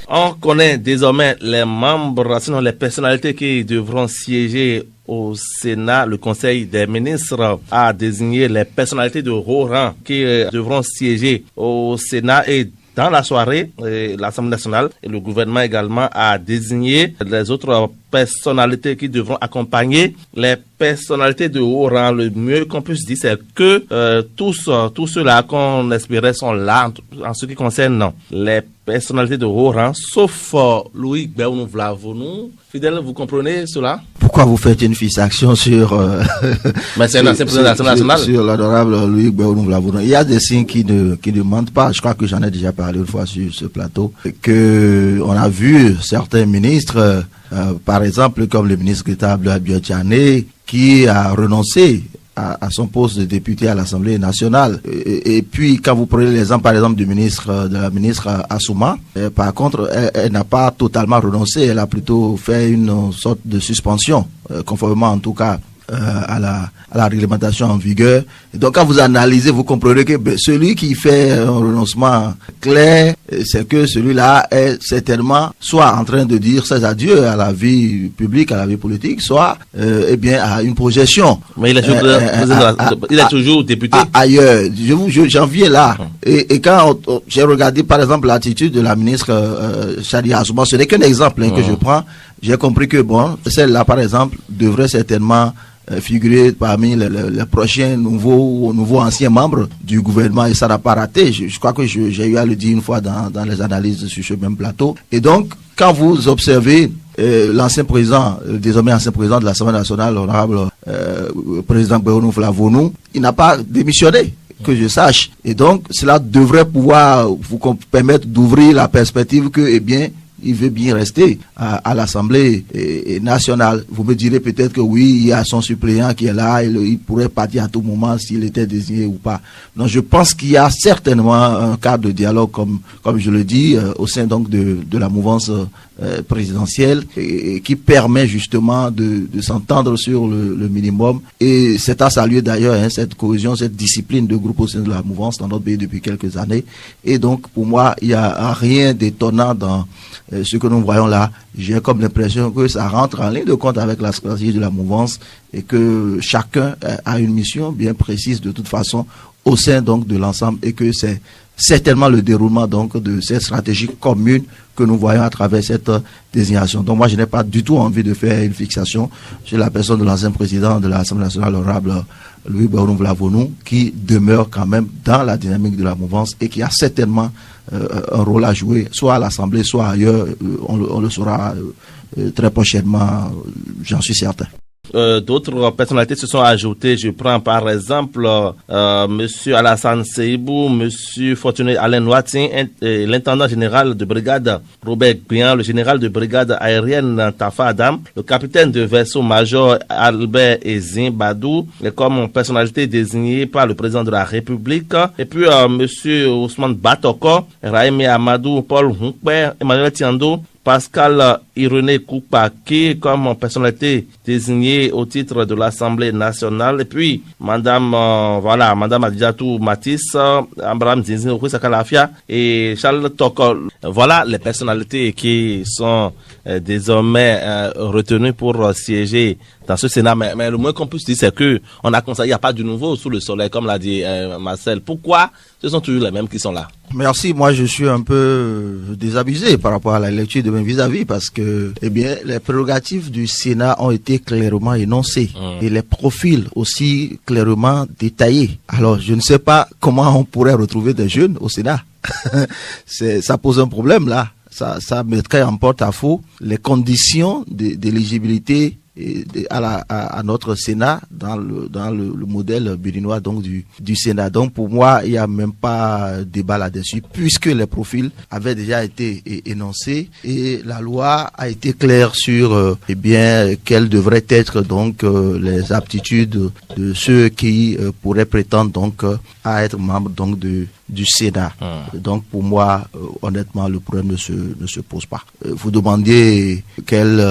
On connaît désormais les membres, sinon les personnalités qui devront siéger au Sénat. Le Conseil des ministres a désigné les personnalités de haut rang qui devront siéger au Sénat et dans la soirée, l'Assemblée nationale et le gouvernement également a désigné les autres personnalités qui devront accompagner les personnalités de haut rang. Le mieux qu'on puisse dire, c'est que tous ceux-là qu'on espérait sont là en ce qui concerne les personnalités de haut rang, sauf Louis Gbéonou Vlavonou. Fidèle, vous comprenez cela? Pourquoi vous faites une fixation sur Mais c'est un ancien président de l'Assemblée nationale. Sur l'honorable Louis Gbéonou Vlavonou. Il y a des signes qui ne mentent pas. Je crois que j'en ai déjà parlé une fois sur ce plateau, que on a vu certains ministres, par exemple comme le ministre Greta Biotchane, qui a renoncé à son poste de député à l'Assemblée nationale. Et puis, quand vous prenez l'exemple, par exemple, de la ministre Assouma, par contre, elle n'a pas totalement renoncé, elle a plutôt fait une sorte de suspension, conformément en tout cas à la réglementation en vigueur. Et donc, quand vous analysez, vous comprenez que celui qui fait un renoncement clair, c'est que celui-là est certainement soit en train de dire ses adieux à la vie publique, à la vie politique, soit eh bien à une projection. Mais il est toujours député ailleurs. J'en viens là. Et quand j'ai regardé par exemple l'attitude de la ministre Shadia Assouma, ce n'est qu'un exemple que je prends. J'ai compris que bon, celle-là par exemple devrait certainement figurer parmi les prochains nouveaux anciens membres du gouvernement, et ça n'a pas raté. Je crois que j'ai eu à le dire une fois dans les analyses sur ce même plateau. Et donc, quand vous observez l'ancien président, désormais ancien président de l'Assemblée nationale, l'honorable président Gbéonou Vlavonou, il n'a pas démissionné, que je sache. Et donc, cela devrait pouvoir vous permettre d'ouvrir la perspective que, eh bien, il veut bien rester à l'Assemblée nationale. Vous me direz peut-être que oui, il y a son suppléant qui est là, il pourrait partir à tout moment s'il était désigné ou pas. Non, je pense qu'il y a certainement un cadre de dialogue, comme je le dis, au sein donc de la mouvance présidentielle, et qui permet justement de s'entendre sur le minimum. Et c'est à saluer d'ailleurs cette cohésion, cette discipline de groupe au sein de la mouvance dans notre pays depuis quelques années. Et donc, pour moi, il n'y a rien d'étonnant dans ce que nous voyons là. J'ai comme l'impression que ça rentre en ligne de compte avec la stratégie de la mouvance et que chacun a une mission bien précise de toute façon au sein donc de l'ensemble, et que c'est certainement le déroulement donc de cette stratégie commune que nous voyons à travers cette désignation. Donc moi je n'ai pas du tout envie de faire une fixation sur la personne de l'ancien président de l'Assemblée nationale, l'honorable Louis Gbéonou Vlavonou, qui demeure quand même dans la dynamique de la mouvance et qui a certainement un rôle à jouer, soit à l'Assemblée, soit ailleurs. On le saura très prochainement, j'en suis certain. D'autres personnalités se sont ajoutées. Je prends par exemple Monsieur Alassane Seibou, Monsieur Fortuné Alain Noatin, l'intendant général de brigade Robert Briand, le général de brigade aérienne Tafa Adam, le capitaine de vaisseau major Albert Ezin Badou, comme personnalité désignée par le président de la République. Et puis Monsieur Ousmane Batoko, Raimi Amadou, Paul Hunkper, Emmanuel Tiando, Pascal Irené Koupaki comme personnalité désignée au titre de l'Assemblée nationale. Et puis, Madame Adjatou Matisse, Abraham Zinzin, Sakalafia et Charles Tokol. Voilà les personnalités qui sont désormais retenues pour siéger dans ce Sénat. Mais le moins qu'on puisse dire, c'est que on a constaté qu'il n'y a pas de nouveau sous le soleil, comme l'a dit Marcel. Pourquoi ce sont toujours les mêmes qui sont là? Merci. Moi, je suis un peu désabusé par rapport à la lecture de mes vis-à-vis, parce que, eh bien, les prérogatives du Sénat ont été clairement énoncées et les profils aussi clairement détaillés. Alors, je ne sais pas comment on pourrait retrouver des jeunes au Sénat. Ça pose un problème là. Ça mettrait en porte-à-faux les conditions d'éligibilité à notre Sénat dans le modèle béninois donc du Sénat. Donc pour moi, il n'y a même pas débat là-dessus, puisque les profils avaient déjà été énoncés et la loi a été claire sur eh bien quelles devraient être donc les aptitudes de ceux qui pourraient prétendre donc à être membres donc du Sénat. Donc pour moi, honnêtement, le problème ne se pose pas. Vous demandiez quel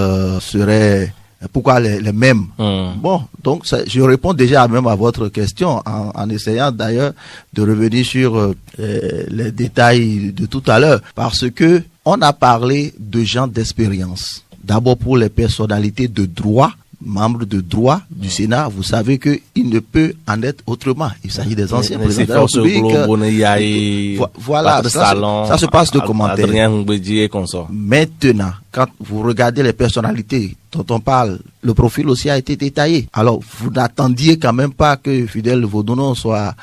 serait pourquoi les mêmes. Bon, donc je réponds déjà même à votre question en essayant d'ailleurs de revenir sur les détails de tout à l'heure, parce que on a parlé de gens d'expérience. D'abord pour les personnalités de droit, membres de droit du Sénat, vous savez qu'il ne peut en être autrement. Il s'agit des anciens présidents de la République. Voilà, ça se passe de commentaires. Maintenant, quand vous regardez les personnalités dont on parle, le profil aussi a été détaillé. Alors, vous n'attendiez quand même pas que Fidèle Vaudounon soit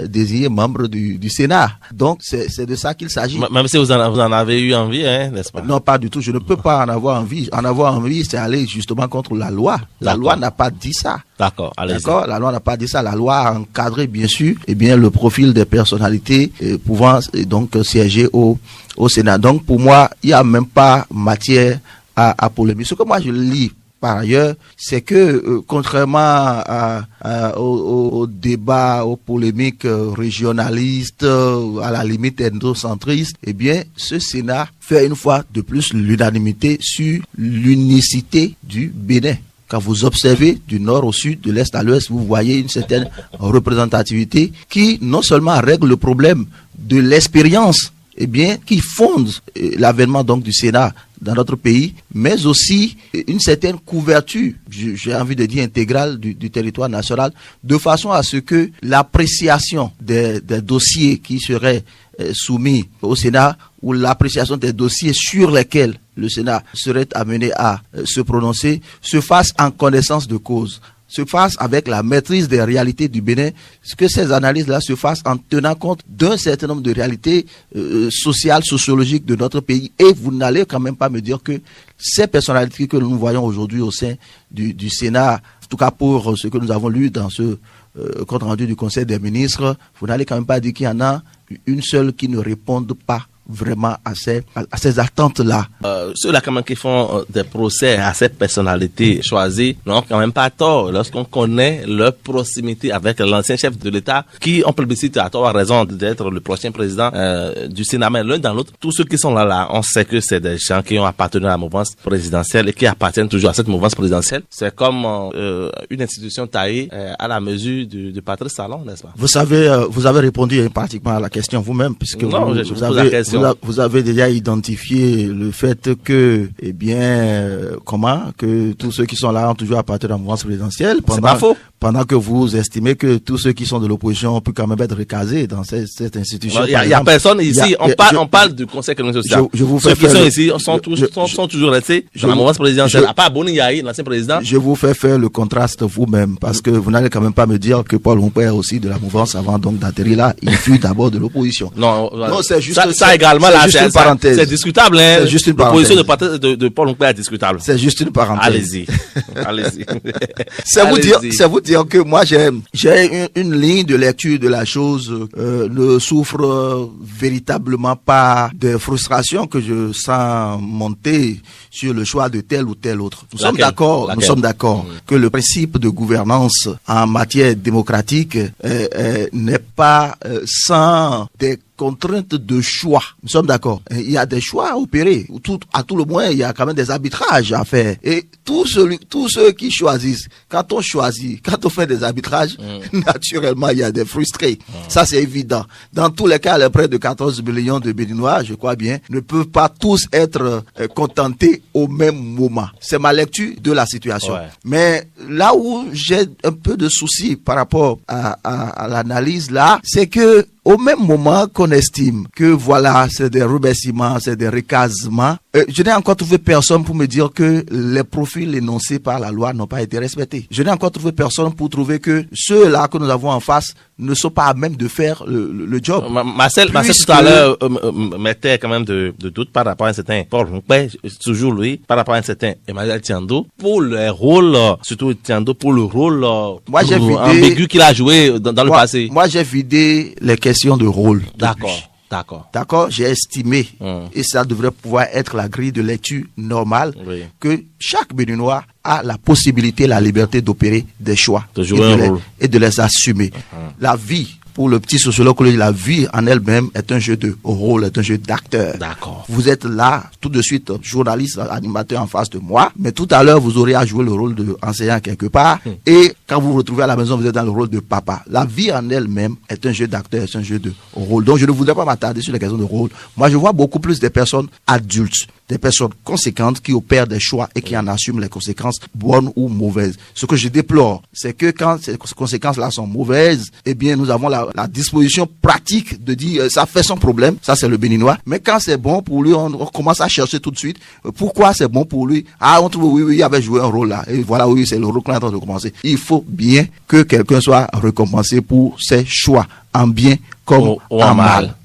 désigné membre du Sénat. Donc, c'est de ça qu'il s'agit. Même si vous en avez eu envie, hein, n'est-ce pas? Non, pas du tout. Je ne peux pas en avoir envie. En avoir envie, c'est aller justement contre la loi. La loi n'a pas dit ça. D'accord, allez-y. D'accord, la loi n'a pas dit ça. La loi a encadré, bien sûr, le profil des personnalités pouvant donc siéger au Sénat. Donc, pour moi, il n'y a même pas matière à polémique. Ce que moi, je lis par ailleurs, c'est que contrairement aux débats, aux polémiques régionalistes, à la limite ethnocentristes, eh bien, ce Sénat fait une fois de plus l'unanimité sur l'unicité du Bénin. Quand vous observez du nord au sud, de l'est à l'ouest, vous voyez une certaine représentativité qui non seulement règle le problème de l'expérience, eh bien, qui fonde l'avènement donc du Sénat dans notre pays, mais aussi une certaine couverture, j'ai envie de dire intégrale du territoire national, de façon à ce que l'appréciation des dossiers qui seraient soumis au Sénat ou l'appréciation des dossiers sur lesquels le Sénat serait amené à se prononcer se fasse en connaissance de cause, se fasse avec la maîtrise des réalités du Bénin, que ces analyses-là se fassent en tenant compte d'un certain nombre de réalités sociales, sociologiques de notre pays. Et vous n'allez quand même pas me dire que ces personnalités que nous voyons aujourd'hui au sein du Sénat, en tout cas pour ce que nous avons lu dans ce compte rendu du Conseil des ministres, vous n'allez quand même pas dire qu'il y en a une seule qui ne réponde pas vraiment à ces attentes-là. Ceux-là quand même qui font des procès à ces personnalités choisies n'ont quand même pas tort lorsqu'on connaît leur proximité avec l'ancien chef de l'État qui ont plébiscite à tort raison d'être le prochain président du Sénat. Mais l'un dans l'autre, tous ceux qui sont là, on sait que c'est des gens qui ont appartenu à la mouvance présidentielle et qui appartiennent toujours à cette mouvance présidentielle. C'est comme une institution taillée à la mesure du Patrice Talon, n'est-ce pas? Vous savez, vous avez répondu pratiquement à la question vous-même, puisque non, vous avez déjà identifié le fait que, eh bien, que tous ceux qui sont là ont toujours appartenu à la mouvance présidentielle. C'est pas faux. Pendant que vous estimez que tous ceux qui sont de l'opposition ont pu quand même être recasés dans cette institution. Il y a personne ici. On parle du Conseil économique social. Ceux qui sont ici sont toujours restés dans la mouvance présidentielle. À part Boni Yahi, l'ancien président. Je vous fais faire le contraste vous-même, parce que vous n'allez quand même pas me dire que Paul Homper est aussi de la mouvance avant donc d'atterrir là. Il fut d'abord de l'opposition. Non, c'est juste ça également là, c'est juste une parenthèse. C'est discutable, hein. C'est juste une parenthèse. L'opposition de Paul Homper est discutable. C'est juste une parenthèse. Allez-y. C'est vous dire que moi j'ai une ligne de lecture de la chose, ne souffre véritablement pas de frustration que je sens monter sur le choix de tel ou tel autre. Nous sommes d'accord que le principe de gouvernance en matière démocratique n'est pas sans des contraintes de choix. Nous sommes d'accord. Il y a des choix à opérer. À tout le moins, il y a quand même des arbitrages à faire. Et tous ceux qui choisissent, quand on fait des arbitrages, naturellement, il y a des frustrés. Ça, c'est évident. Dans tous les cas, les près de 14 millions de Béninois, je crois bien, ne peuvent pas tous être contentés au même moment. C'est ma lecture de la situation. Ouais. Mais là où j'ai un peu de soucis par rapport à l'analyse là, c'est que au même moment qu'on estime que voilà, c'est des remerciements, c'est des recasements, je n'ai encore trouvé personne pour me dire que les profils énoncés par la loi n'ont pas été respectés. Je n'ai encore trouvé personne pour trouver que ceux-là que nous avons en face ne sont pas à même de faire le job. Marcel tout à l'heure mettait quand même de doute par rapport à un certain Paul Homper, toujours lui, par rapport à un certain Emmanuel Tiando, pour le rôle, surtout Tiando, pour le rôle ambigu qu'il a joué dans le passé. Moi, j'ai vidé les questions de rôle. D'accord. J'ai estimé, et ça devrait pouvoir être la grille de lecture normale, que chaque Béninois a la possibilité, la liberté d'opérer des choix et de les assumer. La vie pour le petit sociologue, la vie en elle-même est un jeu de rôle, est un jeu d'acteur. D'accord. Vous êtes là, tout de suite, journaliste, animateur en face de moi, mais tout à l'heure, vous aurez à jouer le rôle d'enseignant quelque part, et quand vous vous retrouvez à la maison, vous êtes dans le rôle de papa. La vie en elle-même est un jeu d'acteur, c'est un jeu de rôle. Donc, je ne voudrais pas m'attarder sur les questions de rôle. Moi, je vois beaucoup plus des personnes adultes, des personnes conséquentes qui opèrent des choix et qui en assument les conséquences bonnes ou mauvaises. Ce que je déplore, c'est que quand ces conséquences-là sont mauvaises, eh bien, nous avons la disposition pratique de dire ça fait son problème, ça c'est le béninois. Mais quand c'est bon pour lui, on commence à chercher tout de suite pourquoi c'est bon pour lui. Ah, on trouve oui, il avait joué un rôle là. Et voilà, oui, c'est le rôle qu'on est en train de commencer. Il faut bien que quelqu'un soit récompensé pour ses choix, en bien comme en mal.